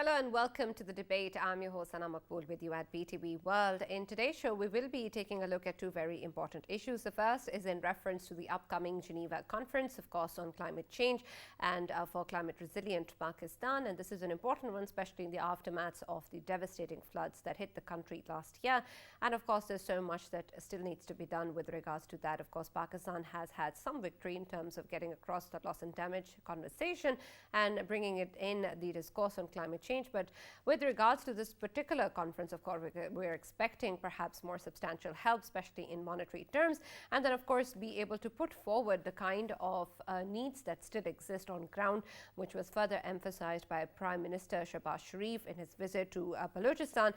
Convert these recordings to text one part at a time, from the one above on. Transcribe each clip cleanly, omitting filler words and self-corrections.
Hello and welcome to the debate. I'm your host Sana Makbool with you at BTB World. In today's show, we will be taking a look at two very important issues. The first is in reference to the upcoming Geneva conference, of course, on climate change and for climate resilient Pakistan. And this is an important one, especially in the aftermath of the devastating floods that hit the country last year. And of course, there's so much that still needs to be done with regards to that. Of course, Pakistan has had some victory in terms of getting across that loss and damage conversation and bringing it in the discourse on climate change. But with regards to this particular conference, of course, we're expecting perhaps more substantial help, especially in monetary terms, and then of course be able to put forward the kind of needs that still exist on ground, which was further emphasized by Prime Minister Shehbaz Sharif in his visit to Balochistan,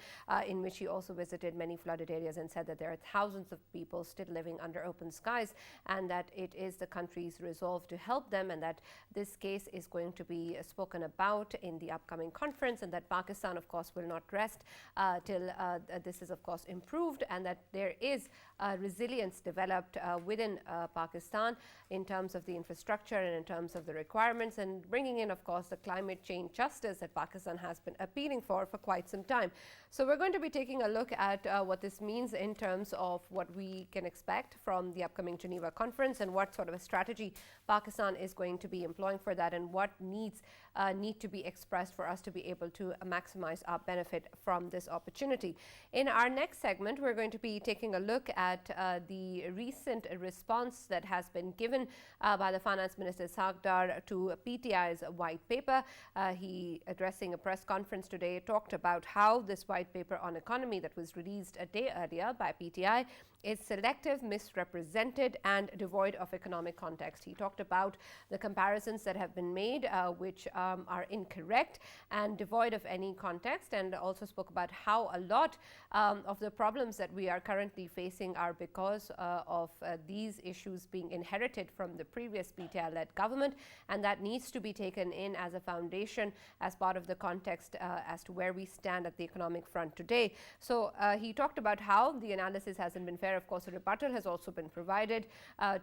in which he also visited many flooded areas and said that there are thousands of people still living under open skies and that it is the country's resolve to help them, and that this case is going to be spoken about in the upcoming conference, and that Pakistan, of course, will not rest till this is, of course, improved, and that there is resilience developed within Pakistan in terms of the infrastructure and in terms of the requirements, and bringing in, of course, the climate change justice that Pakistan has been appealing for quite some time. So we're going to be taking a look at what this means in terms of what we can expect from the upcoming Geneva conference and what sort of a strategy Pakistan is going to be employing for that, and what needs need to be expressed for us to be able to maximize our benefit from this opportunity. In our next segment, we're going to be taking a look at the recent response that has been given by the Finance Minister Ishaq to PTI's white paper. He, addressing a press conference today, talked about how this white paper on economy that was released a day earlier by PTI is selective, misrepresented, and devoid of economic context. He talked about the comparisons that have been made, which are incorrect and devoid of any context, and also spoke about how a lot of the problems that we are currently facing are because of these issues being inherited from the previous PTI-led government, and that needs to be taken in as a foundation as part of the context as to where we stand at the economic front today. So he talked about how the analysis hasn't been fair. Of course, a rebuttal has also been provided,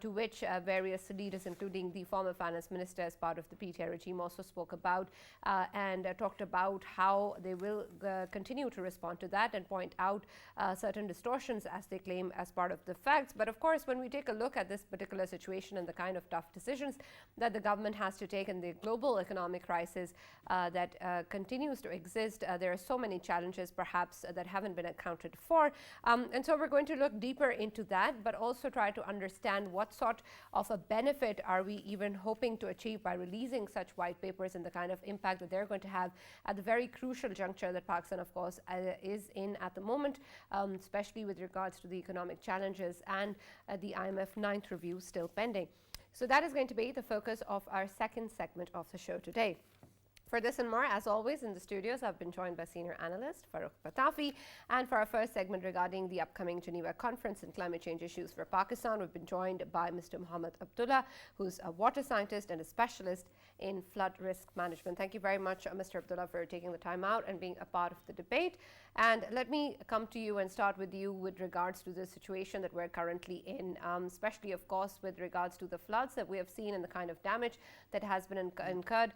to which various leaders, including the former finance minister as part of the PTI regime, also spoke about and talked about how they will continue to respond to that and point out certain distortions, as they claim, as part of the facts. But of course, when we take a look at this particular situation and the kind of tough decisions that the government has to take in the global economic crisis that continues to exist, there are so many challenges perhaps that haven't been accounted for. And so we're going to look deeper into that, but also try to understand what sort of a benefit are we even hoping to achieve by releasing such white papers and the kind of impact that they're going to have at the very crucial juncture that Pakistan, of course, is in at the moment, especially with regards to the economic challenges and the IMF 9th review still pending. So that is going to be the focus of our second segment of the show today. For this and more, as always, in the studios, I've been joined by senior analyst FARRUKH PITAFI. And for our first segment regarding the upcoming Geneva conference and climate change issues for Pakistan, we've been joined by Mr. Muhammad Abdullah, who's a water scientist and a specialist in flood risk management. Thank you very much, Mr. Abdullah, for taking the time out and being a part of the debate. And let me come to you and start with you with regards to the situation that we're currently in, especially, of course, with regards to the floods that we have seen and the kind of damage that has been incurred.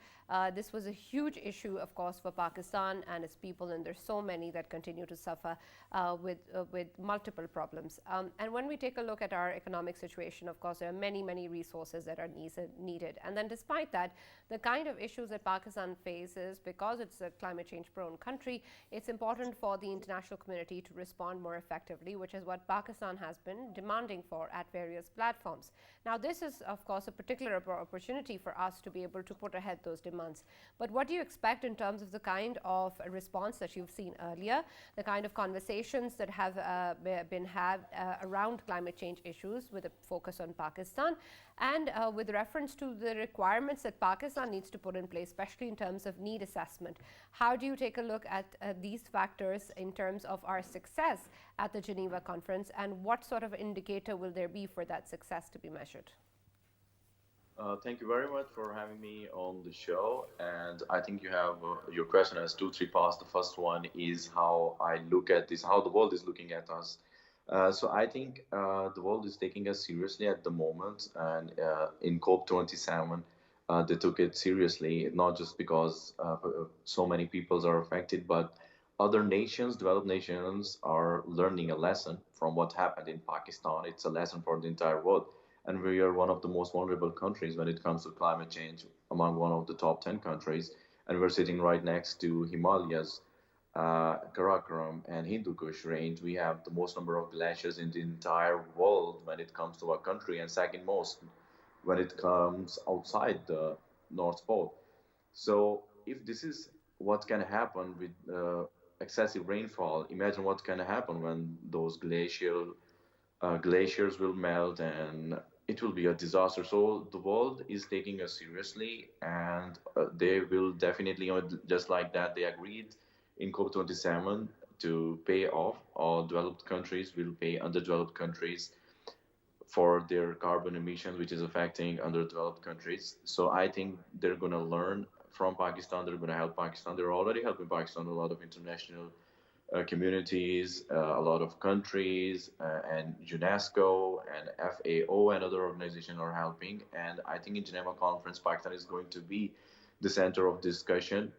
This was a huge issue, of course, for Pakistan and its people, and there's so many that continue to suffer with multiple problems. And when we take a look at our economic situation, of course, there are many resources that are needed. And then despite that, the kind of issues that Pakistan faces, because it's a climate change prone country, it's important for the international community to respond more effectively, which is what Pakistan has been demanding for at various platforms. Now, this is, of course, a particular opportunity for us to be able to put ahead those demands. But what do you expect in terms of the kind of response that you've seen earlier, the kind of conversations that have been had around climate change issues with a focus on Pakistan, and with reference to the requirements that Pakistan needs to put in place, especially in terms of need assessment? How do you take a look at these factors in terms of our success at the Geneva conference, and what sort of indicator will there be for that success to be measured? Thank you very much for having me on the show. And I think you have your question has 2-3 parts. The first one is how I look at this, how the world is looking at us. So I think the world is taking us seriously at the moment. And in COP27, they took it seriously, not just because so many peoples are affected, but other nations, developed nations, are learning a lesson from what happened in Pakistan. It's a lesson for the entire world. And we are one of the most vulnerable countries when it comes to climate change, among one of the top 10 countries. And we're sitting right next to Himalayas, Karakoram, and Hindu Kush range. We have the most number of glaciers in the entire world when it comes to our country, and second most when it comes outside the North Pole. So if this is what can happen with excessive rainfall, imagine what can happen when those glaciers will melt, and it will be a disaster. So the world is taking us seriously, and they will definitely, just like that, they agreed in COP27 to pay off. All developed countries will pay underdeveloped countries for their carbon emissions, which is affecting underdeveloped countries. So I think they're going to learn from Pakistan. They're going to help Pakistan. They're already helping Pakistan. A lot of international communities, a lot of countries, and UNESCO and FAO and other organizations are helping. And I think in Geneva conference, Pakistan is going to be the center of discussion,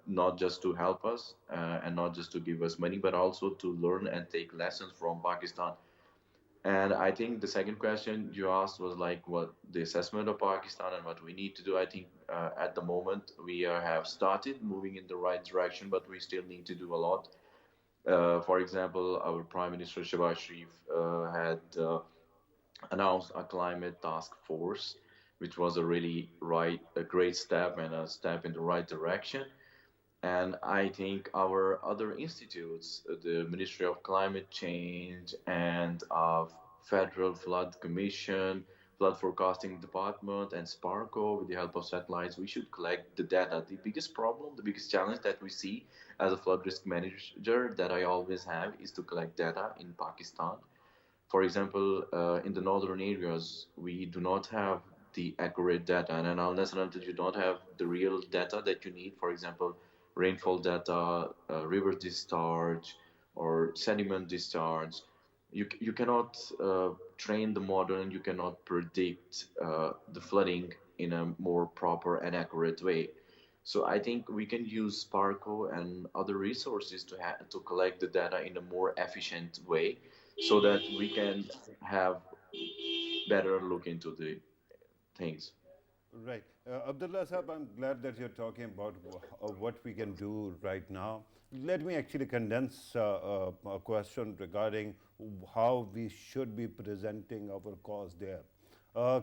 not just to help us and not just to give us money, but also to learn and take lessons from Pakistan. And I think the second question you asked was like what the assessment of Pakistan and what we need to do. I think at the moment we have started moving in the right direction, but we still need to do a lot. For example, our Prime Minister Shehbaz Sharif had announced a climate task force, which was a really a great step and a step in the right direction. And I think our other institutes, the Ministry of Climate Change and of Federal Flood Commission, Flood Forecasting Department, and SPARCO, with the help of satellites, we should collect the data. The biggest problem, the biggest challenge that we see as a flood risk manager that I always have is to collect data in Pakistan. For example, in the northern areas, we do not have the accurate data, and unless and until you don't have the real data that you need, for example, rainfall data, river discharge, or sediment discharge, you cannot train the model and you cannot predict the flooding in a more proper and accurate way. So I think we can use Sparko and other resources to collect the data in a more efficient way, so that we can have better look into the things. Right. Abdullah Sahab, I'm glad that you're talking about what we can do right now. Let me actually condense a question regarding how we should be presenting our cause there.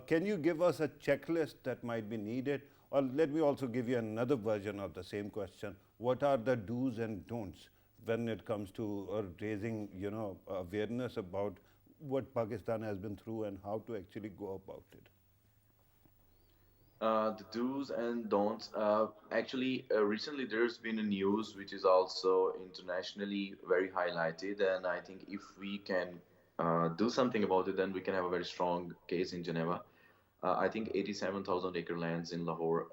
Can you give us a checklist that might be needed? Or let me also give you another version of the same question. What are the do's and don'ts when it comes to raising, awareness about what Pakistan has been through and how to actually go about it? The do's and don'ts. Actually, recently there's been a news which is also internationally very highlighted, and I think if we can do something about it, then we can have a very strong case in Geneva. I think 87,000 acre lands in Lahore,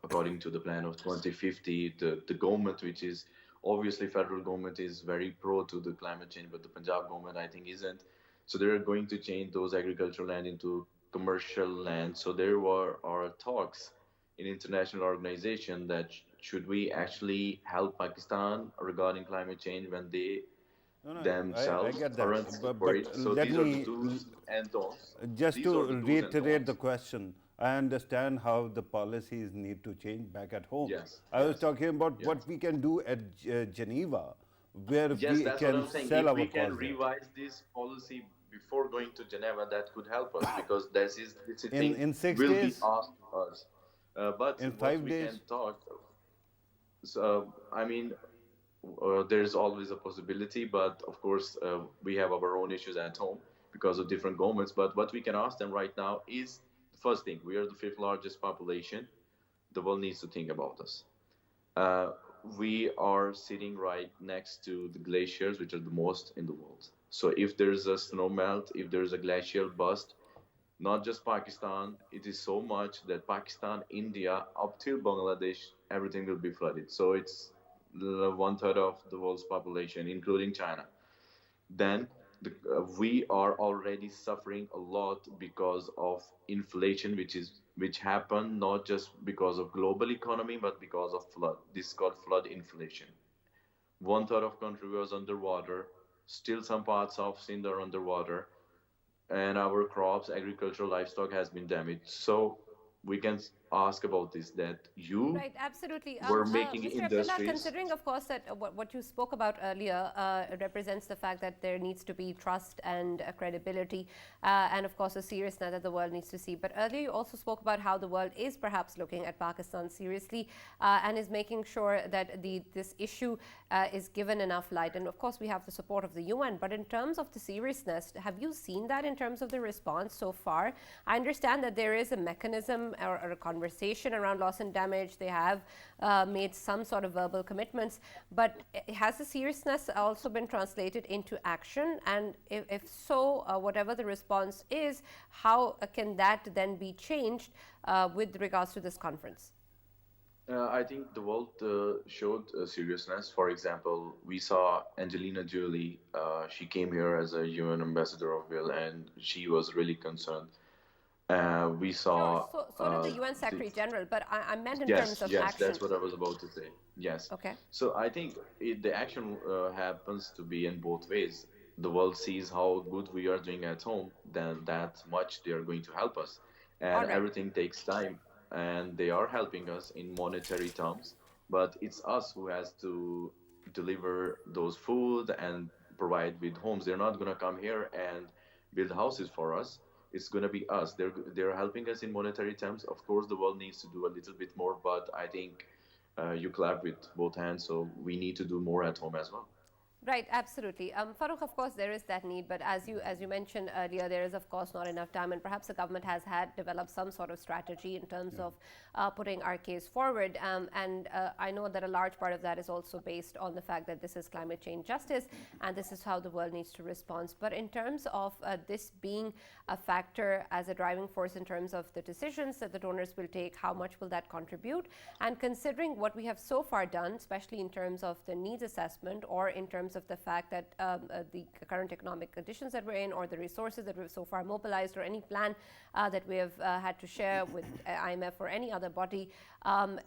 according to the plan of 2050. The government, which is obviously federal government, is very pro to the climate change, but the Punjab government, I think, isn't. So they're going to change those agricultural land into commercial land. So there are talks in international organization that should we actually help Pakistan regarding climate change when they No, no, I themselves get that. aren't for But it. So let these are the me, do's and don'ts. just These to are the do's and reiterate the don'ts. question, I understand how the policies need to change back at home. Yes, I was yes, talking about yes. what we can do at Geneva, where Yes, we that's what can I'm saying. sell If our we can cause there. revise this policy before going to Geneva, that could help us, because this In, thing in six will be days, asked us. But in what five we can days, talk, so, I mean, there's always a possibility, but of course, we have our own issues at home because of different governments. But what we can ask them right now is the first thing: we are the fifth largest population. The world needs to think about us. Uh, we are sitting right next to the glaciers, which are the most in the world. So if there's a snow melt, if there's a glacial bust, not just Pakistan, it is so much that Pakistan, India, up till Bangladesh, everything will be flooded. So it's one third of the world's population, including China. Then we are already suffering a lot because of inflation, which is which happened not just because of global economy but because of flood. This is called flood inflation. One third of country was underwater. Still, some parts of Sindh are underwater, and our crops, agricultural, livestock has been damaged. So we can ask about this that you Right, absolutely. were making Mr. Abdullah, industries. considering, of course, that what you spoke about earlier represents the fact that there needs to be trust and credibility, and, of course, a seriousness that the world needs to see. But earlier, you also spoke about how the world is perhaps looking at Pakistan seriously and is making sure that this issue is given enough light. And, of course, we have the support of the UN. But in terms of the seriousness, have you seen that in terms of the response so far? I understand that there is a mechanism or a conversation around loss and damage. They have made some sort of verbal commitments, but has the seriousness also been translated into action? And if so, whatever the response is, how can that then be changed with regards to this conference? I think the world showed seriousness. For example, we saw Angelina Jolie. She came here as a UN ambassador of Will, and she was really concerned. We Sure. saw So did the UN the, Secretary General, but I meant in terms yes, of yes, action. that's what I was about to say. Yes. Okay. So I think the action happens to be in both ways. The world sees how good we are doing at home, then that much they are going to help us. All And right. everything takes time, and they are helping us in monetary terms. But it's us who has to deliver those food and provide with homes. They're not going to come here and build houses for us. It's going to be us. They're helping us in monetary terms. Of course, the world needs to do a little bit more, but I think you clap with both hands, so we need to do more at home as well. Right, absolutely. FARRUKH, of course, there is that need, but as you mentioned earlier, there is, of course, not enough time, and perhaps the government has had developed some sort of strategy in terms of putting our case forward. And I know that a large part of that is also based on the fact that this is climate change justice, and this is how the world needs to respond. But in terms of this being a factor as a driving force in terms of the decisions that the donors will take, how much will that contribute? And considering what we have so far done, especially in terms of the needs assessment or in terms of the fact that the current economic conditions that we're in or the resources that we've so far mobilized or any plan that we have had to share with IMF or any other body,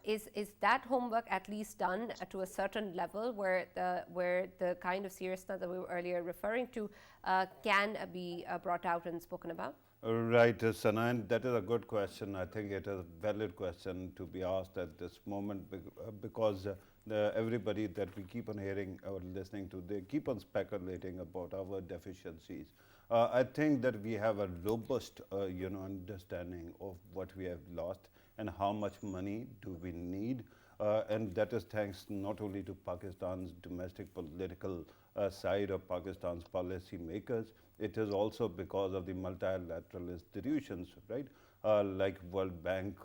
is that homework at least done to a certain level where the kind of seriousness that we were earlier referring to can be brought out and spoken about? Right, Sanan, that is a good question. I think it is a valid question to be asked at this moment because everybody that we keep on hearing or listening to, they keep on speculating about our deficiencies. I think that we have a robust, understanding of what we have lost and how much money do we need. And that is thanks not only to Pakistan's domestic political side of Pakistan's policy makers, it is also because of the multilateral institutions, right? Like World Bank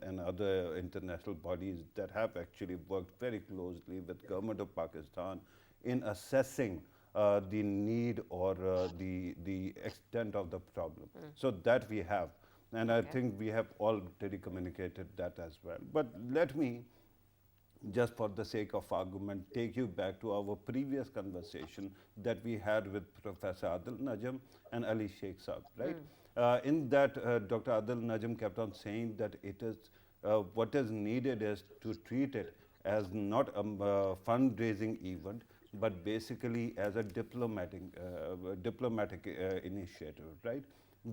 and other international bodies that have actually worked very closely with government of Pakistan in assessing the need or the extent of the problem. So that we have. And I think we have already communicated that as well. But let me, just for the sake of argument, take you back to our previous conversation that we had with Professor Adil Najam and Ali Sheikh Saab, right? In that, Dr. Adil Najam kept on saying that it is what is needed is to treat it as not a fundraising event, but basically as a diplomatic initiative, right?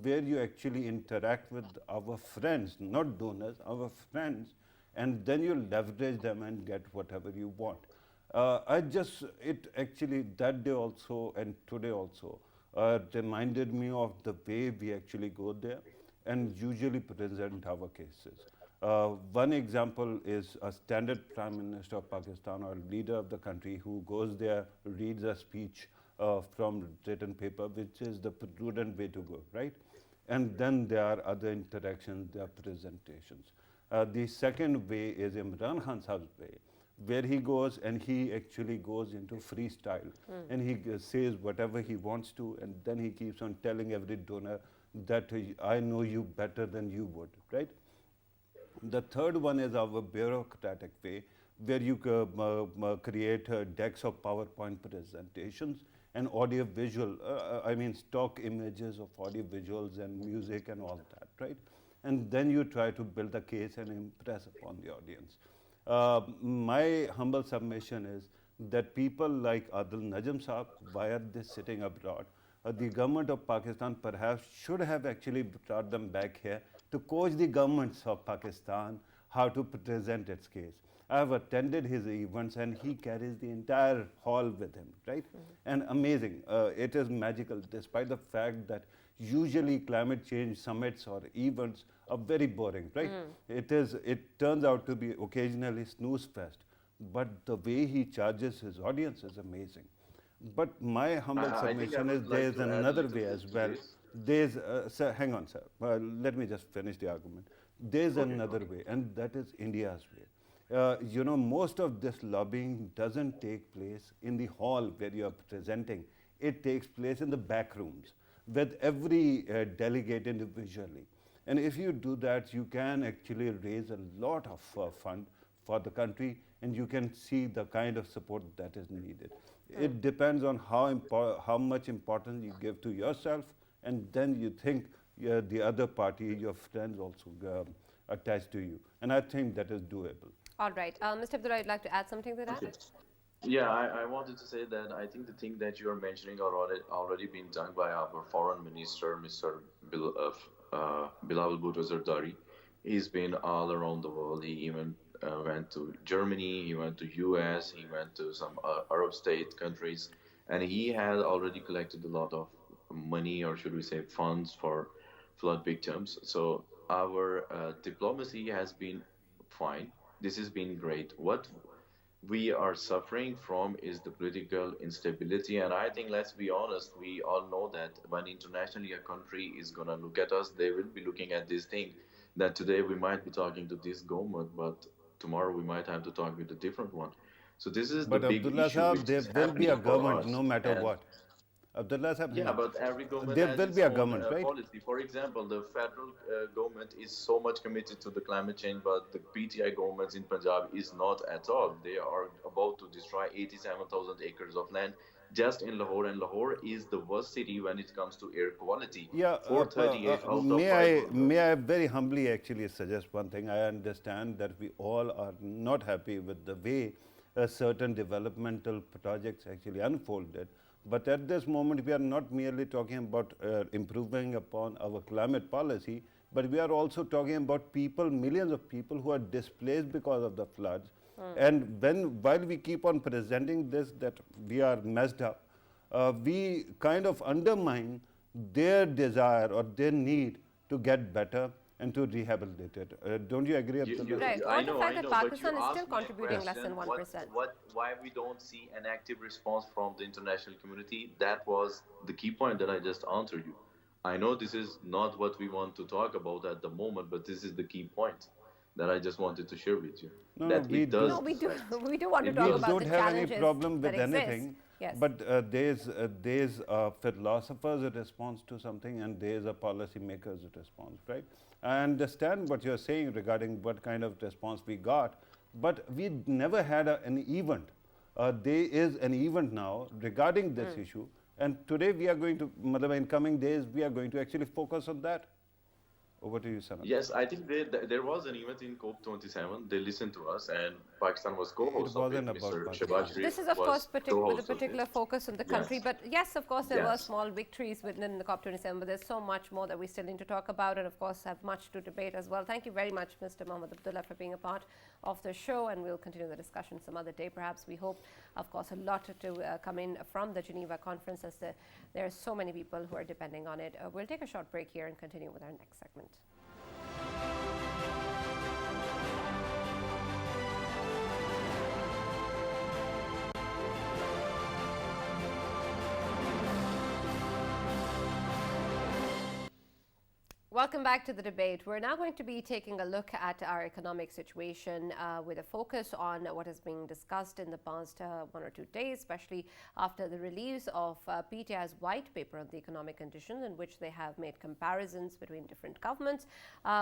Where you actually interact with our friends, not donors, our friends, and then you leverage them and get whatever you want. It actually, that day also and today also, reminded me of the way we actually go there and usually present our cases. One example is a standard Prime Minister of Pakistan or leader of the country who goes there, reads a speech from written paper, which is the prudent way to go, right? And then there are other interactions, there are presentations. The second way is Imran Khan Saab's way, where he goes and he actually goes into freestyle and he says whatever he wants to, and then he keeps on telling every donor that I know you better than you would, right? The third one is our bureaucratic way, where you create decks of PowerPoint presentations and audio visual, stock images of audio visuals and music and all that, right? and then you try to build a case and impress upon the audience. My humble submission is that people like Adil Najam Saab, why are they sitting abroad? The government of Pakistan perhaps should have actually brought them back here to coach the governments of Pakistan how to present its case. I have attended his events and he carries the entire hall with him, right? And amazing. It is magical, despite the fact that usually climate change summits or events are very boring, right? It turns out to be occasionally snooze fest, but the way he charges his audience is amazing. But my humble submission is there is another way as well. There's, sir, hang on, sir. Let me just finish the argument. There's another way, and that is India's way. You know, most of this lobbying doesn't take place in the hall where you are presenting. It takes place in the back rooms with every delegate individually. And if you do that, you can actually raise a lot of fund for the country, and you can see the kind of support that is needed. It depends on how much importance you give to yourself, and then you think the other party, your friends also attached to you. And I think that is doable. All right. Mr. Abdullah, you'd like to add something to that? Okay. Yeah, I wanted to say that I think the thing that you are mentioning are already been done by our foreign minister, Mr. Bilal Bhutto Zardari. He's been all around the world. He even went to Germany, he went to US, he went to some Arab state countries, and he had already collected a lot of money, or should we say funds, for flood victims. So our diplomacy has been fine. This has been great. What we are suffering from is the political instability, and I think, let's be honest, we all know that when internationally a country is going to look at us, they will be looking at this thing, that today we might be talking to this government, but tomorrow we might have to talk with a different one. So this is the big Abdullah issue. Sahab, there will be a government no matter what. Abdullah Sahab, yeah, but every government there has will its be a own, government, right? policy. For example, the federal government is so much committed to the climate change, but the PTI governments in Punjab is not at all. They are about to destroy 87,000 acres of land just in Lahore, and Lahore is the worst city when it comes to air quality. Yeah, 438 out of may I very humbly actually suggest one thing? I understand that we all are not happy with the way certain developmental projects actually unfolded. But at this moment, we are not merely talking about improving upon our climate policy, but we are also talking about people, millions of people who are displaced because of the floods. And while we keep on presenting this, that we are messed up, we kind of undermine their desire or their need to get better and to rehabilitate it. Don't you agree? Right. I the know, fact I that know, Pakistan but you is still asked me a contributing less than question, 1%. why we don't see an active response from the international community? That was the key point that I just answered you. I know this is not what we want to talk about at the moment, but this is the key point that I just wanted to share with you. No, we do want to talk about don't the have any challenges problem with that exist. anything. Yes. But there's a philosopher's response to something, and there's a policymaker's response, right? I understand what you're saying regarding what kind of response we got, but we never had an event. There is an event now regarding this issue, and today we are going to, in coming days, we are going to actually focus on that. Over to you, Sanam. Yes, I think there was an event in COP27. They listened to us, and Pakistan was co-host of it. Mr. Shehbaz Sharif This is, of course, with a particular focus on the country. Yes. But yes, of course, there were Yes. small victories within the COP27, but there's so much more that we still need to talk about, and of course, have much to debate as well. Thank you very much, Mr. Mohammed Abdullah, for being a part of the show, and we'll continue the discussion some other day. Perhaps we hope, of course, a lot to come in from the Geneva conference, as there are so many people who are depending on it. We'll take a short break here and continue with our next segment. Welcome back to the debate. We're now going to be taking a look at our economic situation with a focus on what is being discussed in the past 1 or 2 days, especially after the release of PTI's white paper on the economic conditions, in which they have made comparisons between different governments,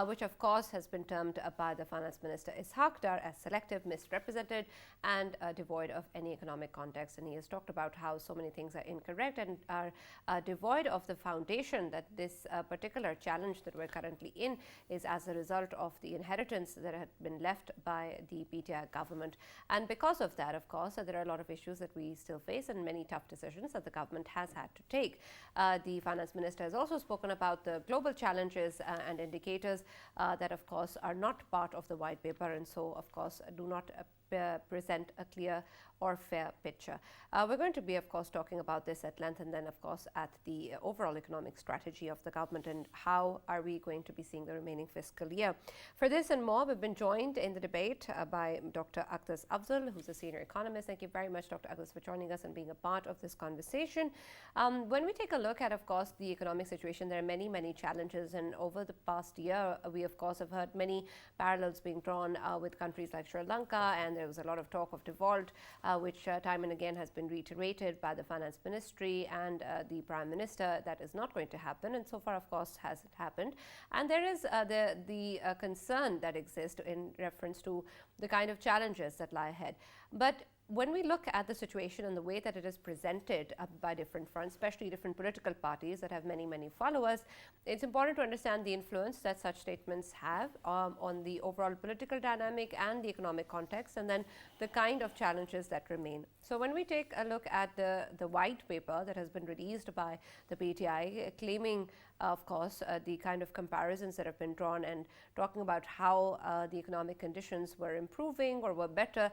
which of course has been termed by the Finance Minister Ishaq as selective, misrepresented, and devoid of any economic context. And he has talked about how so many things are incorrect and are devoid of the foundation that this particular challenge that that we're currently in is as a result of the inheritance that had been left by the PTI government. And because of that, of course, there are a lot of issues that we still face and many tough decisions that the government has had to take. The finance minister has also spoken about the global challenges and indicators that, of course, are not part of the white paper, and so, of course, do not present a clear or fair picture. We're going to be, of course, talking about this at length, and then, of course, at the overall economic strategy of the government and how are we going to be seeing the remaining fiscal year. For this and more, we've been joined in the debate by Dr. AQDAS AFZAL, who's a senior economist. Thank you very much, Dr. AQDAS, for joining us and being a part of this conversation. When we take a look at, of course, the economic situation, there are many, many challenges, and over the past year, we, of course, have heard many parallels being drawn with countries like Sri Lanka, and there was a lot of talk of default, which time and again has been reiterated by the finance ministry and the prime minister that is not going to happen, and so far, of course, has it happened. And there is the concern that exists in reference to the kind of challenges that lie ahead. But when we look at the situation and the way that it is presented by different fronts, especially different political parties that have many, many followers, it's important to understand the influence that such statements have on the overall political dynamic and the economic context, and then the kind of challenges that remain. So when we take a look at the white paper that has been released by the PTI, claiming, of course, the kind of comparisons that have been drawn and talking about how the economic conditions were improving or were better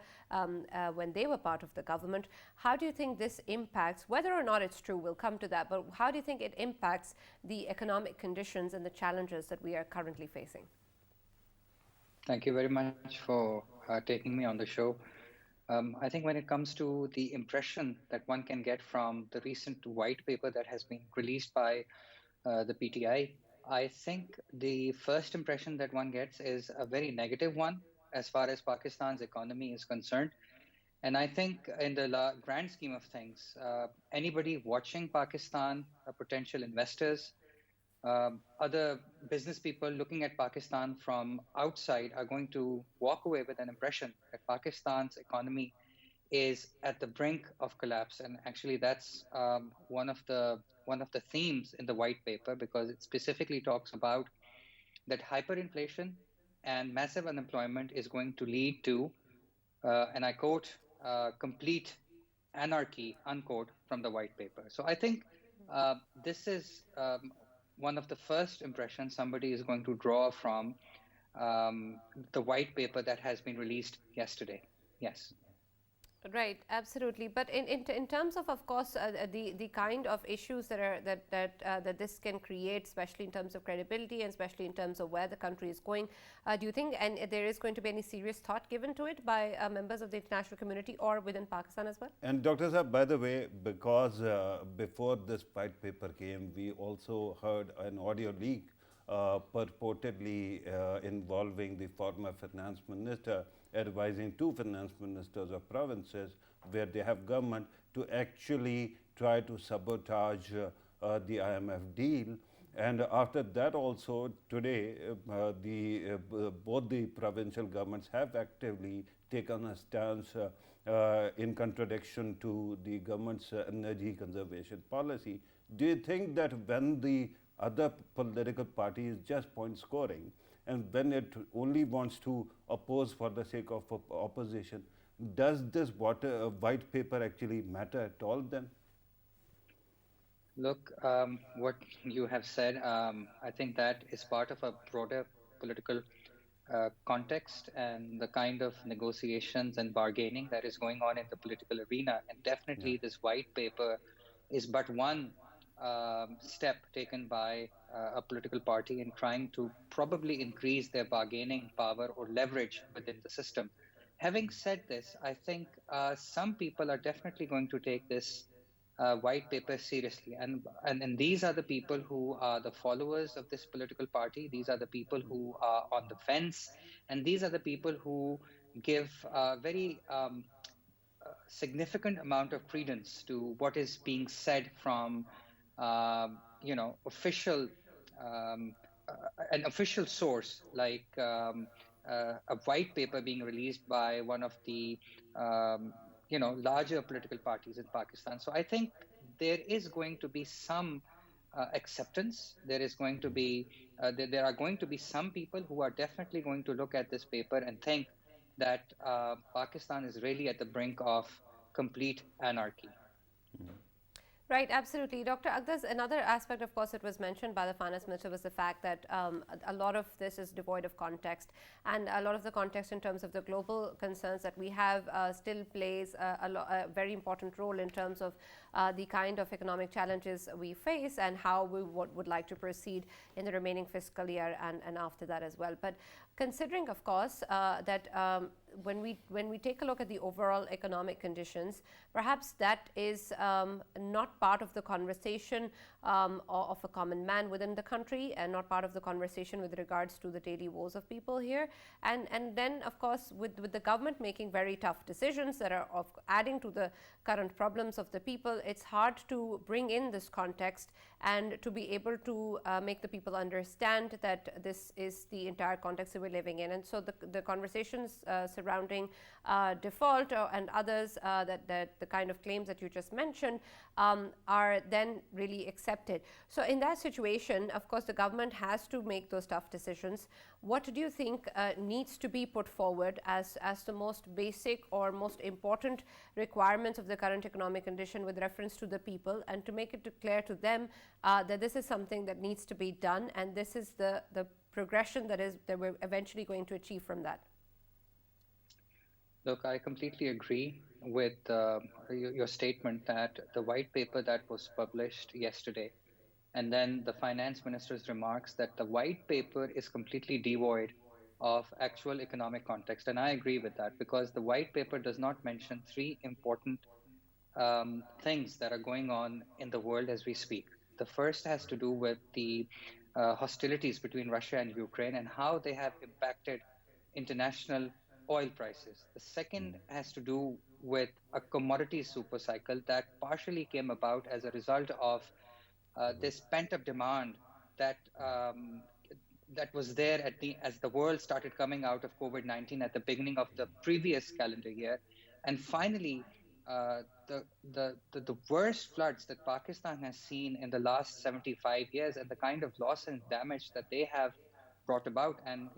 when they were part of the government, how do you think this impacts, whether or not it's true, we'll come to that, but how do you think it impacts the economic conditions and the challenges that we are currently facing? Thank you very much for taking me on the show. I think when it comes to the impression that one can get from the recent white paper that has been released by the PTI, I think the first impression that one gets is a very negative one as far as Pakistan's economy is concerned. And I think in the grand scheme of things, anybody watching Pakistan, potential investors, other business people looking at Pakistan from outside are going to walk away with an impression that Pakistan's economy is at the brink of collapse. And actually, that's one of the themes in the white paper, because it specifically talks about that hyperinflation and massive unemployment is going to lead to, and I quote, complete anarchy, unquote, from the white paper. So I think this is one of the first impressions somebody is going to draw from the white paper that has been released yesterday. Yes. Right, absolutely. But in terms of course, the kind of issues that this can create, especially in terms of credibility and especially in terms of where the country is going, do you think and there is going to be any serious thought given to it by members of the international community or within Pakistan as well? And Dr. Saab, by the way, because before this white paper came, we also heard an audio leak purportedly involving the former finance minister advising two finance ministers of provinces where they have government to actually try to sabotage the IMF deal. And after that also, today, both the provincial governments have actively taken a stance in contradiction to the government's energy conservation policy. Do you think that when the other political party is just point scoring, and when it only wants to oppose for the sake of opposition, does this white paper actually matter at all then? Look, what you have said, I think that is part of a broader political context and the kind of negotiations and bargaining that is going on in the political arena. And definitely this white paper is but one step taken by a political party in trying to probably increase their bargaining power or leverage within the system. Having said this, I think some people are definitely going to take this white paper seriously. And these are the people who are the followers of this political party. These are the people who are on the fence. And these are the people who give very significant amount of credence to what is being said from official an official source, like a white paper being released by one of the larger political parties in Pakistan. So I think there is going to be some acceptance. There is going to be there are going to be some people who are definitely going to look at this paper and think that Pakistan is really at the brink of complete anarchy. Right, absolutely. Dr. Agdas, another aspect, of course, that was mentioned by the finance minister was the fact that a lot of this is devoid of context. And a lot of the context in terms of the global concerns that we have still plays a very important role in terms of the kind of economic challenges we face and how we would like to proceed in the remaining fiscal year and after that as well. But considering, of course, that when we take a look at the overall economic conditions, perhaps that is not part of the conversation of a common man within the country, and not part of the conversation with regards to the daily woes of people here. And then, of course, with the government making very tough decisions that are of adding to the current problems of the people, it's hard to bring in this context and to be able to make the people understand that this is the entire context that we're living in. And so the conversations surrounding default and others, that the kind of claims that you just mentioned, are then really accepted. So in that situation, of course, the government has to make those tough decisions. What do you think needs to be put forward as the most basic or most important requirements of the current economic condition with reference to the people, and to make it clear to them that this is something that needs to be done, and this is the progression that we're eventually going to achieve from that? Look, I completely agree with your statement that the white paper that was published yesterday, and then the finance minister's remarks that the white paper is completely devoid of actual economic context. And I agree with that, because the white paper does not mention three important things that are going on in the world as we speak. The first has to do with the hostilities between Russia and Ukraine and how they have impacted international oil prices. The second has to do with a commodity super cycle that partially came about as a result of this pent-up demand that that was there as the world started coming out of COVID-19 at the beginning of the previous calendar year. And finally, the worst floods that Pakistan has seen in the last 75 years, and the kind of loss and damage that they have brought about. And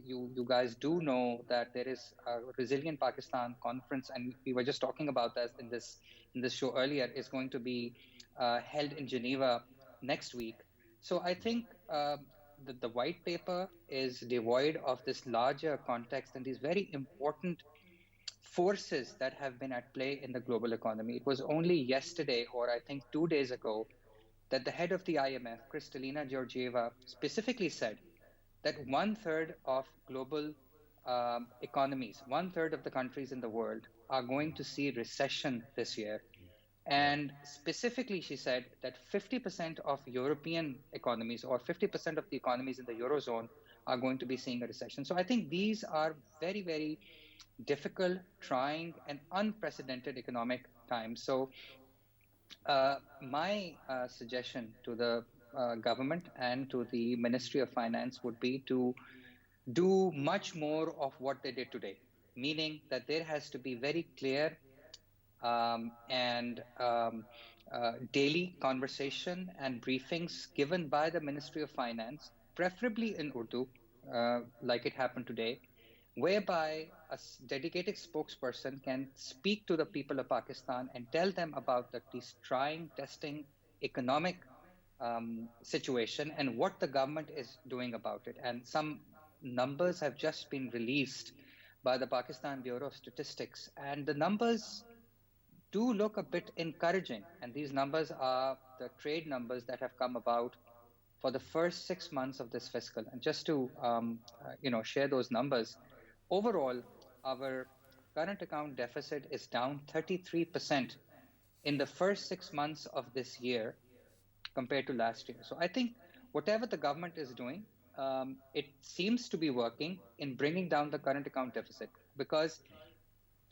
you guys do know that there is a Resilient Pakistan conference, and we were just talking about that in this show earlier, is going to be held in Geneva next week. So I think the white paper is devoid of this larger context and these very important forces that have been at play in the global economy. It was only yesterday, or I think 2 days ago, that the head of the IMF, Kristalina Georgieva, specifically said that 1/3 of global economies, 1/3 of the countries in the world are going to see recession this year. And specifically, she said that 50% of European economies, or 50% of the economies in the Eurozone, are going to be seeing a recession. So I think these are very, very difficult, trying, and unprecedented economic times. So my suggestion to the government and to the Ministry of Finance would be to do much more of what they did today, meaning that there has to be very clear and daily conversation and briefings given by the Ministry of Finance, preferably in Urdu, like it happened today, whereby a dedicated spokesperson can speak to the people of Pakistan and tell them about this trying, testing economic situation and what the government is doing about it. And some numbers have just been released by the Pakistan Bureau of Statistics, and the numbers do look a bit encouraging. And these numbers are the trade numbers that have come about for the first 6 months of this fiscal. And just to share those numbers, overall, our current account deficit is down 33% in the first 6 months of this year compared to last year. So I think whatever the government is doing, it seems to be working in bringing down the current account deficit, because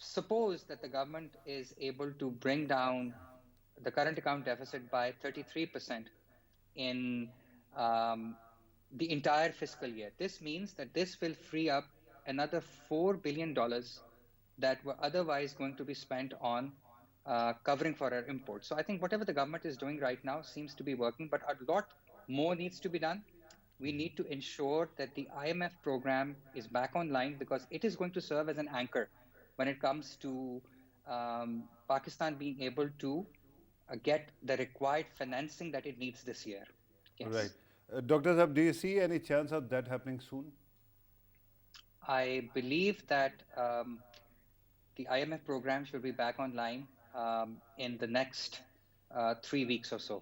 suppose that the government is able to bring down the current account deficit by 33% in the entire fiscal year. This means that this will free up another $4 billion that were otherwise going to be spent on covering for our imports. So I think whatever the government is doing right now seems to be working, but a lot more needs to be done. We need to ensure that the IMF program is back online, because it is going to serve as an anchor when it comes to Pakistan being able to get the required financing that it needs this year. Right. Yes. Dr. Saab, do you see any chance of that happening soon? I believe that the IMF program should be back online in the next 3 weeks or so.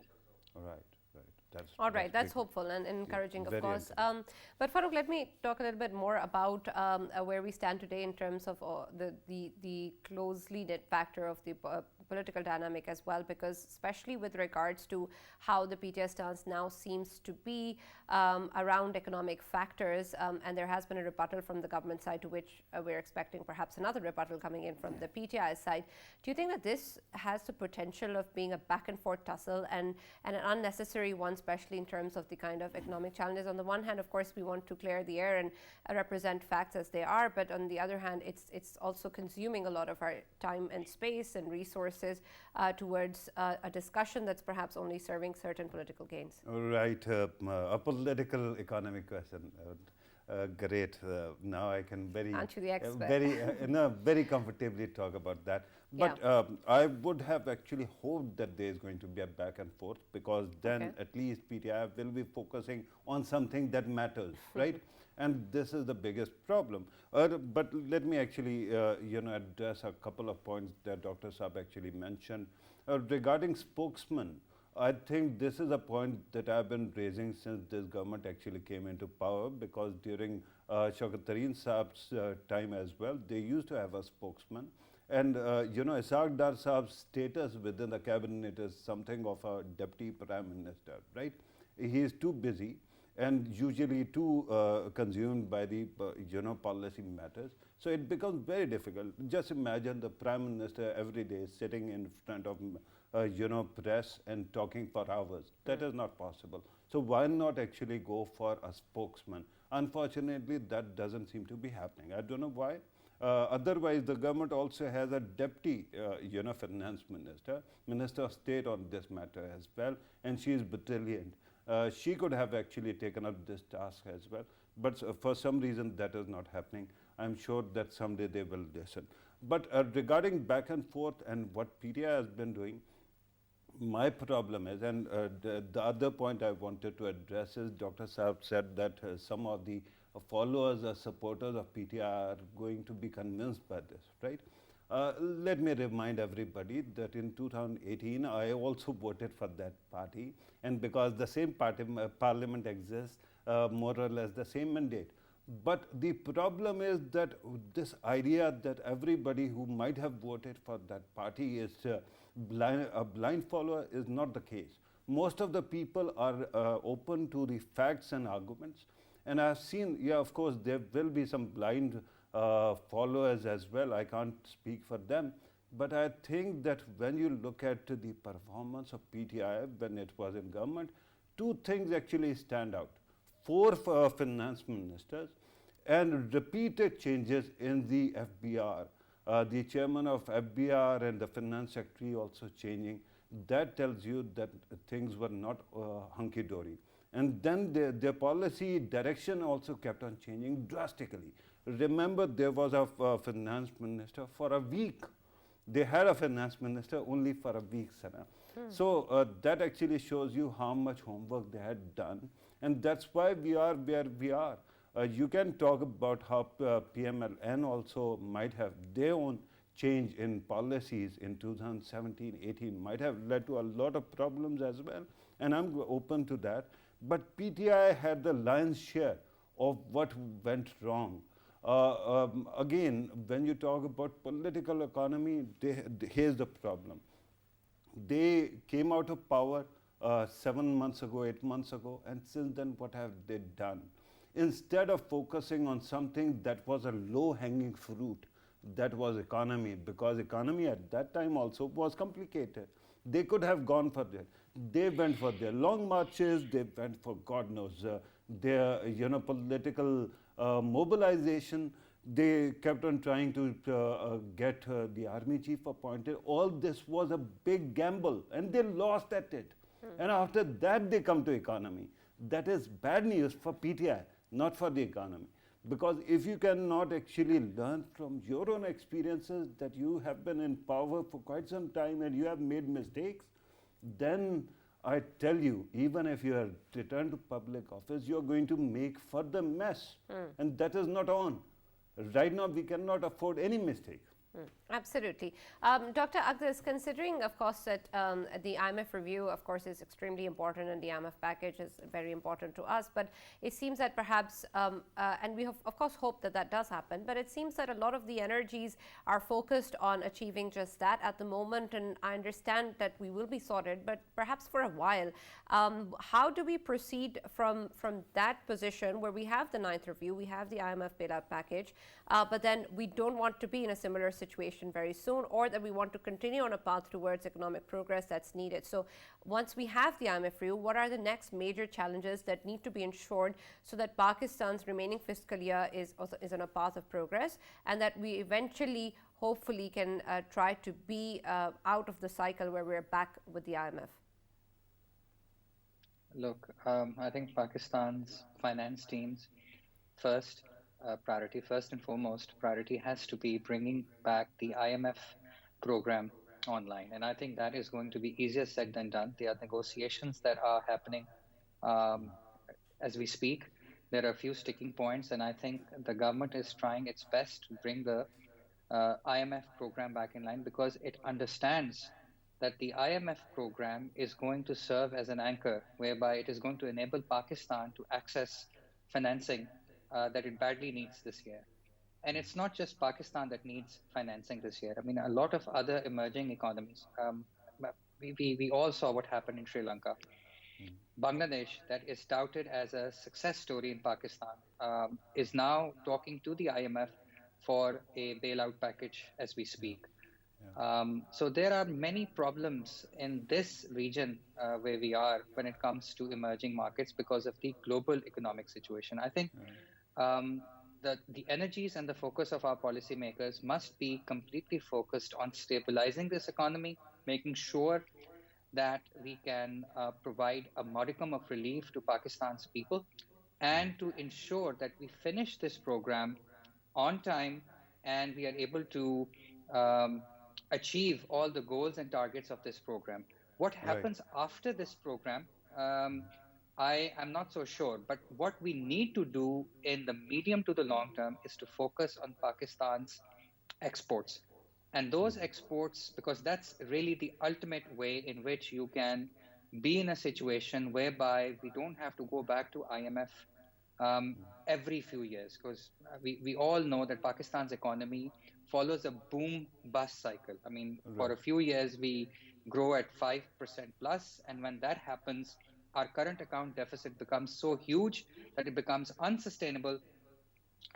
Right, right. All right, That's that's big. hopeful and Yeah, encouraging, of very course. encouraging. But Farrukh, let me talk a little bit more about where we stand today in terms of the closely knit factor of the political dynamic as well, because especially with regards to how the PTI stance now seems to be around economic factors, and there has been a rebuttal from the government side, to which we're expecting perhaps another rebuttal coming in from the PTI side. Do you think that this has the potential of being a back and forth tussle and an unnecessary one, especially in terms of the kind of economic challenges? On the one hand, of course, we want to clear the air and represent facts as they are, but on the other hand, it's also consuming a lot of our time and space and resources towards a discussion that's perhaps only serving certain political gains. Right, a political economic question. Great. Now I can Aren't you the expert? very comfortably talk about that. But Yeah. I would have actually hoped that there is going to be a back and forth, because then Okay. at least PTI will be focusing on something that matters, right? And this is the biggest problem. But let me actually, address a couple of points that Dr. Saab actually mentioned regarding spokesman. I think this is a point that I've been raising since this government actually came into power, because during Shaukat Tareen Saab's time as well, they used to have a spokesman. And Ishaq Dar Saab's status within the cabinet is something of a deputy prime minister, right? He is too busy and usually too consumed by the policy matters. So it becomes very difficult. Just imagine the prime minister every day sitting in front of press and talking for hours. That is not possible. So why not actually go for a spokesman? Unfortunately, that doesn't seem to be happening. I don't know why. Otherwise, the government also has a deputy, finance minister, minister of state on this matter as well, and she is brilliant. She could have actually taken up this task as well, but for some reason that is not happening. I'm sure that someday they will listen. But regarding back and forth and what PTI has been doing, my problem is, and the other point I wanted to address is, Dr. Saab said that some of the followers or supporters of PTI are going to be convinced by this, right? Let me remind everybody that in 2018, I also voted for that party, and because the same party, parliament exists, more or less the same mandate. But the problem is that this idea that everybody who might have voted for that party is a blind follower is not the case. Most of the people are open to the facts and arguments. And I've seen, yeah, of course, there will be some blind followers as well. I can't speak for them. But I think that when you look at the performance of PTI when it was in government, two things actually stand out. Four finance ministers and repeated changes in the FBR. The chairman of FBR and the finance secretary also changing. That tells you that things were not hunky-dory. And then their policy direction also kept on changing drastically. Remember, there was a finance minister for a week. They had a finance minister only for a week, Sana. So that actually shows you how much homework they had done. And that's why we are where we are. You can talk about how PMLN also might have their own change in policies in 2017-18 might have led to a lot of problems as well. And I'm open to that. But PTI had the lion's share of what went wrong. Again, when you talk about political economy, here's the problem. They came out of power 7 months ago, 8 months ago, and since then, what have they done? Instead of focusing on something that was a low-hanging fruit, that was economy, because economy at that time also was complicated. They could have gone for that. They went for their long marches. They went for God knows their political mobilization. They kept on trying to get the army chief appointed. All this was a big gamble, and they lost at it. And after that, they come to economy. That is bad news for PTI, not for the economy. Because if you cannot actually learn from your own experiences that you have been in power for quite some time and you have made mistakes, then I tell you, even if you are returned to public office, you are going to make further mess. And that is not on. Right now, we cannot afford any mistake. Absolutely. Dr. AQDAS, considering, of course, that the IMF review, of course, is extremely important and the IMF package is very important to us, but it seems that perhaps, and we have, of course, hope that that does happen, but it seems that a lot of the energies are focused on achieving just that at the moment, and I understand that we will be sorted, but perhaps for a while. How do we proceed from that position where we have the ninth review, we have the IMF bailout package, but then we don't want to be in a similar situation very soon, or that we want to continue on a path towards economic progress that's needed. So once we have the IMF review, what are the next major challenges that need to be ensured so that Pakistan's remaining fiscal year is on a path of progress, and that we eventually, hopefully, can try to be out of the cycle where we're back with the IMF? Look, I think Pakistan's finance teams first priority, first and foremost, priority has to be bringing back the IMF program online. And I think that is going to be easier said than done. There are negotiations that are happening as we speak. There are a few sticking points, and I think the government is trying its best to bring the IMF program back in line, because it understands that the IMF program is going to serve as an anchor whereby it is going to enable Pakistan to access financing that it badly needs this year. And it's not just Pakistan that needs financing this year. I mean, a lot of other emerging economies. We all saw what happened in Sri Lanka. Bangladesh, that is touted as a success story in Pakistan, is now talking to the IMF for a bailout package as we speak. So there are many problems in this region where we are when it comes to emerging markets because of the global economic situation. I think the energies and the focus of our policymakers must be completely focused on stabilizing this economy, making sure that we can provide a modicum of relief to Pakistan's people, and to ensure that we finish this program on time and we are able to achieve all the goals and targets of this program. What happens after this program, I am not so sure, but what we need to do in the medium to the long term is to focus on Pakistan's exports. And those exports, because that's really the ultimate way in which you can be in a situation whereby we don't have to go back to IMF every few years, because we all know that Pakistan's economy follows a boom-bust cycle. I mean, for a few years, we grow at 5% plus, and when that happens, our current account deficit becomes so huge that it becomes unsustainable,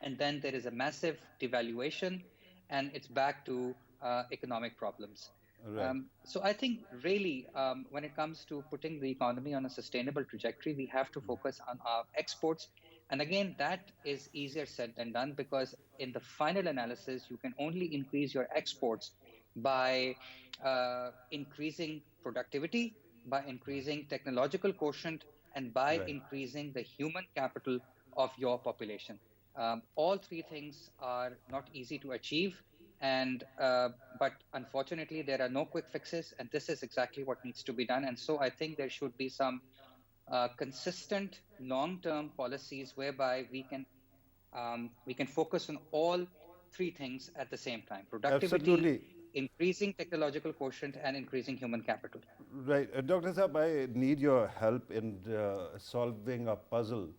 and then there is a massive devaluation, and it's back to economic problems. So I think really when it comes to putting the economy on a sustainable trajectory, we have to focus on our exports. And again, that is easier said than done, because in the final analysis, you can only increase your exports by increasing productivity, by increasing technological quotient, and by increasing the human capital of your population. All three things are not easy to achieve, and but unfortunately, there are no quick fixes, and this is exactly what needs to be done. And so I think there should be some consistent long-term policies whereby we can focus on all three things at the same time: productivity, increasing technological quotient, and increasing human capital. Right. Dr. Saab, I need your help in solving a puzzle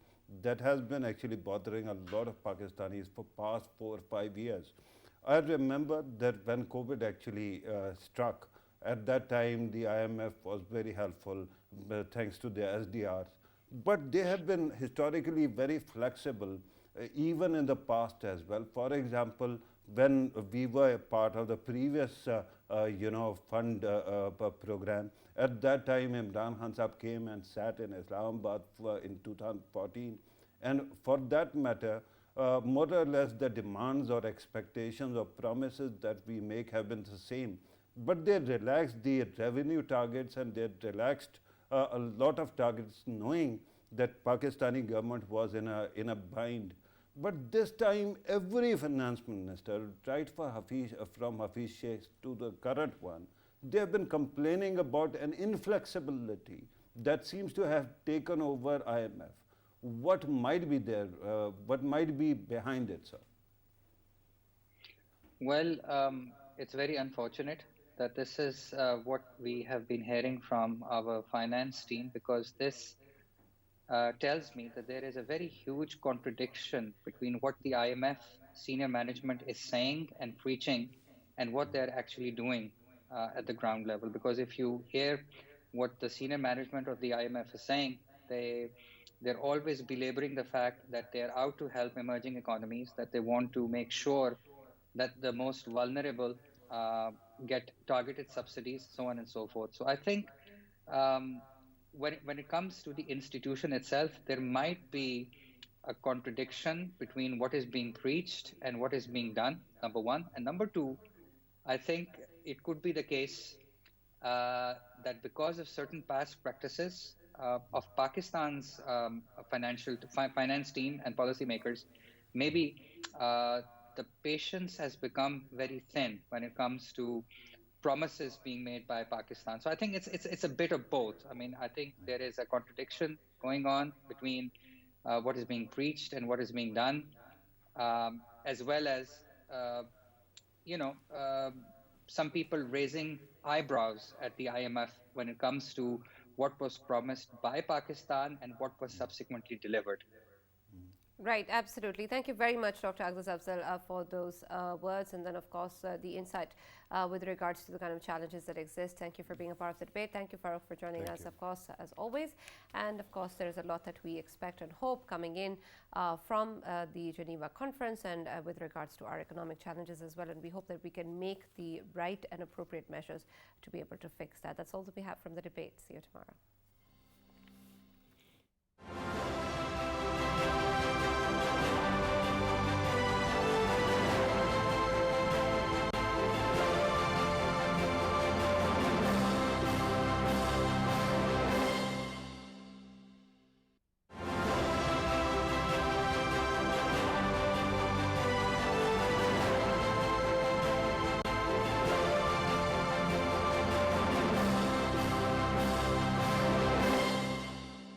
that has been actually bothering a lot of Pakistanis for past 4 or 5 years. I remember that when COVID actually struck, at that time the IMF was very helpful thanks to the SDRs. But they have been historically very flexible even in the past as well. For example, when we were part of the previous fund program, at that time Imran Khan Sahab came and sat in Islamabad in 2014. And for that matter, more or less the demands or expectations or promises that we make have been the same. But they relaxed the revenue targets and they relaxed a lot of targets, knowing that Pakistani government was in a bind. But this time, every finance minister, right from Hafiz Sheikh to the current one, they have been complaining about an inflexibility that seems to have taken over IMF. What might be there? What might be behind it, sir? Well, it's very unfortunate that this is what we have been hearing from our finance team, because this tells me that there is a very huge contradiction between what the IMF senior management is saying and preaching and what they're actually doing at the ground level. Because if you hear what the senior management of the IMF is saying, they're always belaboring the fact that they're out to help emerging economies, that they want to make sure that the most vulnerable get targeted subsidies, so on and so forth. So I think when it comes to the institution itself, there might be a contradiction between what is being preached and what is being done, number one. And number two, I think it could be the case that because of certain past practices of Pakistan's finance team and policymakers, maybe the patience has become very thin when it comes to promises being made by Pakistan. So I think it's a bit of both. I mean, I think there is a contradiction going on between what is being preached and what is being done, as well as some people raising eyebrows at the IMF when it comes to what was promised by Pakistan and what was subsequently delivered. Right, absolutely. Thank you very much, Dr. AQDAS AFZAL, for those words, and then, of course, the insight with regards to the kind of challenges that exist. Thank you for being a part of the debate. Thank you, FARRUKH, for joining us, of course, as always. And, of course, there is a lot that we expect and hope coming in from the Geneva conference and with regards to our economic challenges as well. And we hope that we can make the right and appropriate measures to be able to fix that. That's all that we have from the debate. See you tomorrow.